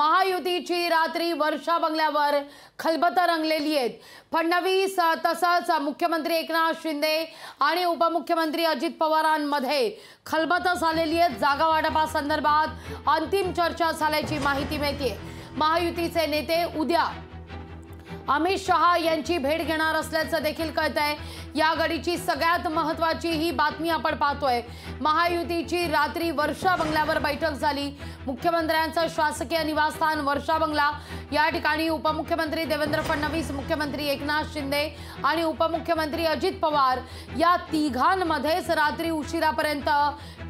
महायुतीची रात्री वर्षा बंगल्यावर खलबतं रंगलेली आहेत। फडणवीस तसंच मुख्यमंत्री एकनाथ शिंदे आणि उपमुख्यमंत्री अजित पवारांमध्ये खलबतं झालेली आहेत। जागा वाटपासंदर्भात अंतिम चर्चा झाल्याची माहिती मिळते। महायुतीचे नेते उद्या अमित शहा यांची भेट घेणार असल्याचं देखील कळतंय। या घडीची सगळ्यात महत्त्वाची ही बातमी आपण पाहतोय। महायुतीची रात्री वर्षा बंगल्यावर बैठक झाली। मुख्यमंत्र्यांचं शासकीय निवासस्थान वर्षा बंगला या ठिकाणी उपमुख्यमंत्री देवेंद्र फडणवीस, मुख्यमंत्री एकनाथ शिंदे आणि उपमुख्यमंत्री अजित पवार या तिघांमध्येच रात्री उशिरापर्यंत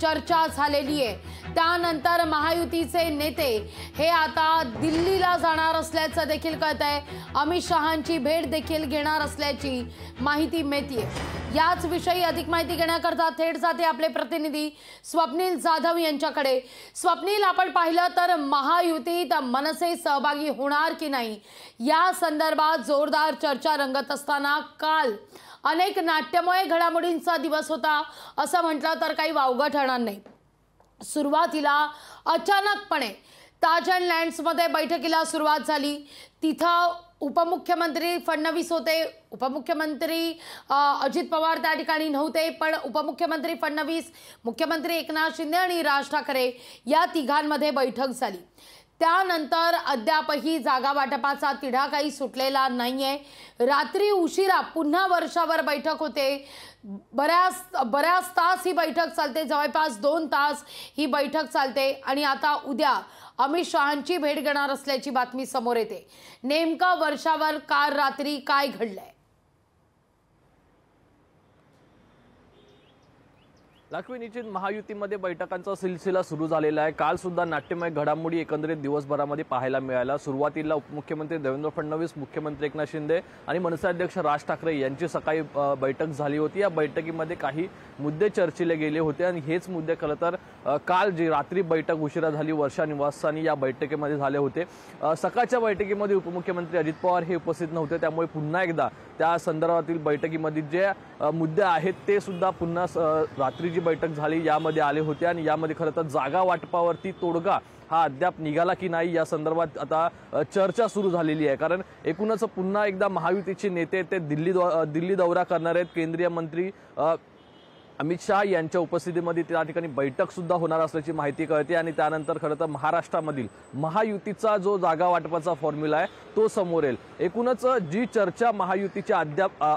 चर्चा झालेली आहे। त्यानंतर महायुतीचे नेते हे आता दिल्लीला जाणार असल्याचं देखील कळतंय। अमित शहांची भेट देखील घेणार असल्याची माहिती मिळते। याच विषयी अधिक माहिती घेण्याकरता थेट जाते आपले प्रतिनिधी स्वप्नील जाधव यांच्याकडे। स्वप्नील, आपण पाहिलं तर महायुतीत मनसे सहभागी होणार की नाही या संदर्भात जोरदार चर्चा रंगत असताना काल अनेक नाट्यमय घडामोडींचा दिवस होता असं म्हटलं तर काही वावगं ठरणार नाही। सुरुवातीला अचानकपणे ताज अँड लँड्समध्ये बैठकीला सुरुवात झाली। तिथं उपमुख्यमंत्री फडणवीस होते, उपमुख्यमंत्री अजित पवार त्या ठिकाणी नव्हते, पण उपमुख्यमंत्री फडणवीस, मुख्यमंत्री एकनाथ शिंदे आणि राज ठाकरे या तिघांमध्ये बैठक झाली। त्यानंतर अद्यापही जागा वाटपाचा तिढा काही सुटलेला नाहीये। रात्री उशिरा पुन्हा वर्षावर बैठक होते। बऱ्याच तास ही बैठक चालते, जवळपास 2 तास ही बैठक चालते आणि आता उद्या अमित शहांची भेट घेणार असल्याची बातमी समोर येते। नेमकं वर्षावर काल रात्री काय घडलंय? लाखवी निश्चित महायुतीमध्ये बैठकांचा सिलसिला सुरू झालेला आहे। काल सुद्धा नाट्यमय घडामोडी एकंदरीत दिवसभरामध्ये पाहायला मिळाल्या। सुरुवातीला उपमुख्यमंत्री देवेंद्र फडणवीस, मुख्यमंत्री एकनाथ शिंदे आणि मनसे अध्यक्ष राज ठाकरे यांची सकाळी बैठक झाली होती। या बैठकीमध्ये काही मुद्दे चर्चिले गेले होते आणि हेच मुद्दे खरं तर काल जी रात्री बैठक उशिरा झाली वर्षा निवासस्थानी या बैठकीमध्ये झाले होते। सकाळच्या बैठकीमध्ये उपमुख्यमंत्री अजित पवार हे उपस्थित नव्हते, त्यामुळे पुन्हा एकदा त्या संदर्भातील बैठकीमध्ये जे मुद्दे आहेत ते सुद्धा पुन्हा रात्री जी बैठक झाली यामध्ये आले होते आणि यामध्ये खरं तर जागा वाटपावरती तोडगा हा अद्याप निघाला की नाही या संदर्भात आता चर्चा सुरू झालेली आहे। कारण एकूणच पुन्हा एकदा महायुतीचे नेते ते दिल्ली दौरा करणार आहेत। केंद्रीय मंत्री अमित शहा यांच्या उपस्थितीमध्ये त्या ठिकाणी बैठक सुद्धा होणार असल्याची माहिती कळते आणि त्यानंतर खरं तर महाराष्ट्रामधील महायुतीचा जो जागा वाटपाचा फॉर्म्युला आहे तो समोर येईल। एकूणच जी चर्चा महायुतीच्या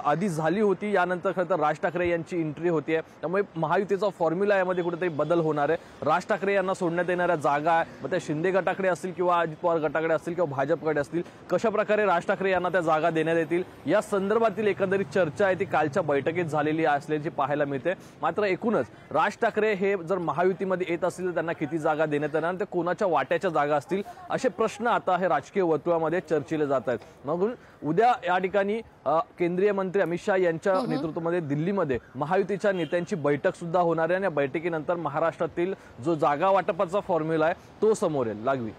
आधी झाली होती यानंतर खरं तर राज ठाकरे यांची एंट्री होतीये, त्यामुळे महायुतीचा फॉर्म्युला यामध्ये कुठेतरी बदल होणार आहे। राज ठाकरे यांना सोडण्यात येणाऱ्या जागा मग त्या शिंदे गटाकडे असतील किंवा अजित पवार गटाकडे असतील किंवा भाजपकडे असतील, कशा प्रकारे राज ठाकरे यांना त्या जागा देण्यात येतील या संदर्भातील एकंदरीत चर्चा आहे ती कालच्या बैठकीत झालेली असल्याची पाहायला मिळते। मात्र एकूणच राज ठाकरे हे जर महायुतीमध्ये येत असतील तर त्यांना किती जागा देण्यात येणार, ते कोणाच्या वाट्याच्या जागा असतील असे प्रश्न आता हे राजकीय वर्तुळामध्ये चर्चिले जात आहेत। म्हणून उद्या या ठिकाणी केंद्रीय मंत्री अमित शहा यांच्या नेतृत्वामध्ये दिल्लीमध्ये महायुतीच्या नेत्यांची बैठक सुद्धा होणार आहे आणि या बैठकीनंतर महाराष्ट्रातील जो जागा वाटपाचा फॉर्म्युला आहे तो समोर येईल। लागवी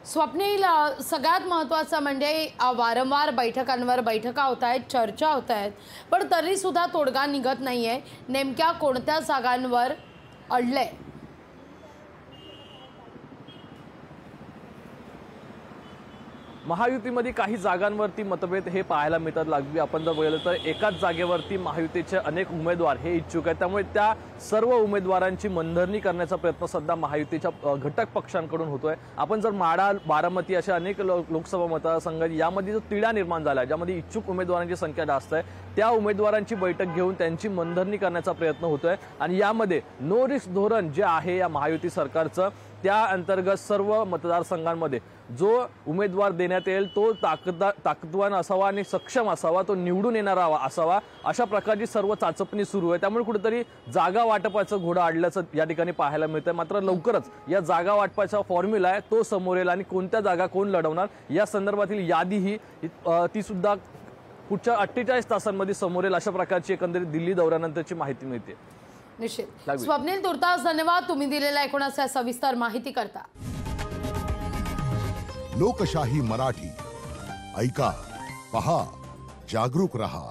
स्वप्नील, सगळ्यात महत्त्वाचं म्हणजे वारंवार बैठकांवर बैठका होत आहेत, चर्चा होत आहेत, पण तरी सुद्धा तोडगा निघत नाहीये। नेमक्या कोणत्या जागांवर अडलंय? महायुतीमध्ये काही जागांवरती मतभेद हे पाहायला मिळतात। लागवी आपण जर बघितलं तर एकाच जागेवरती महायुतीचे अनेक उमेदवार हे इच्छुक आहेत, त्यामुळे त्या सर्व उमेदवारांची मनधरणी करण्याचा प्रयत्न सध्या महायुतीच्या घटक पक्षांकडून होतोय। आपण जर माढा, बारामती अशा अनेक लोकसभा मतदारसंघ यामध्ये जो तिढा निर्माण झाला ज्यामध्ये इच्छुक उमेदवारांची संख्या जास्त आहे त्या उमेदवारांची बैठक घेऊन त्यांची मनधरणी करण्याचा प्रयत्न होतोय आणि यामध्ये नो रिस्क धोरण जे आहे या महायुती सरकारचं त्या अंतर्गत सर्व मतदारसंघांमध्ये जो उमेदवार देण्यात येईल तो ताकदवान असावा आणि सक्षम असावा, तो निवडून येणारा असावा, अशा प्रकारची सर्व चाचपणी सुरू आहे। त्यामुळे कुठेतरी जागा वाटपाचं घोडं अडल्याचं या ठिकाणी पाहायला मिळतंय। मात्र लवकरच या जागा वाटपाचा फॉर्म्युला आहे तो समोर येईल आणि कोणत्या जागा कोण लढवणार या संदर्भातील यादी ही ती सुद्धा पुढच्या 48 तासांमध्ये समोर येईल अशा प्रकारची एकंदरीत दिल्ली दौऱ्यानंतरची माहिती मिळते। निश्चित स्वप्नील, तुर्तास धन्यवाद तुम्ही दिलेल्या एकूणच सविस्तर माहिती करता। लोकशाही मराठी ऐका, पहा, जागरूक रहा।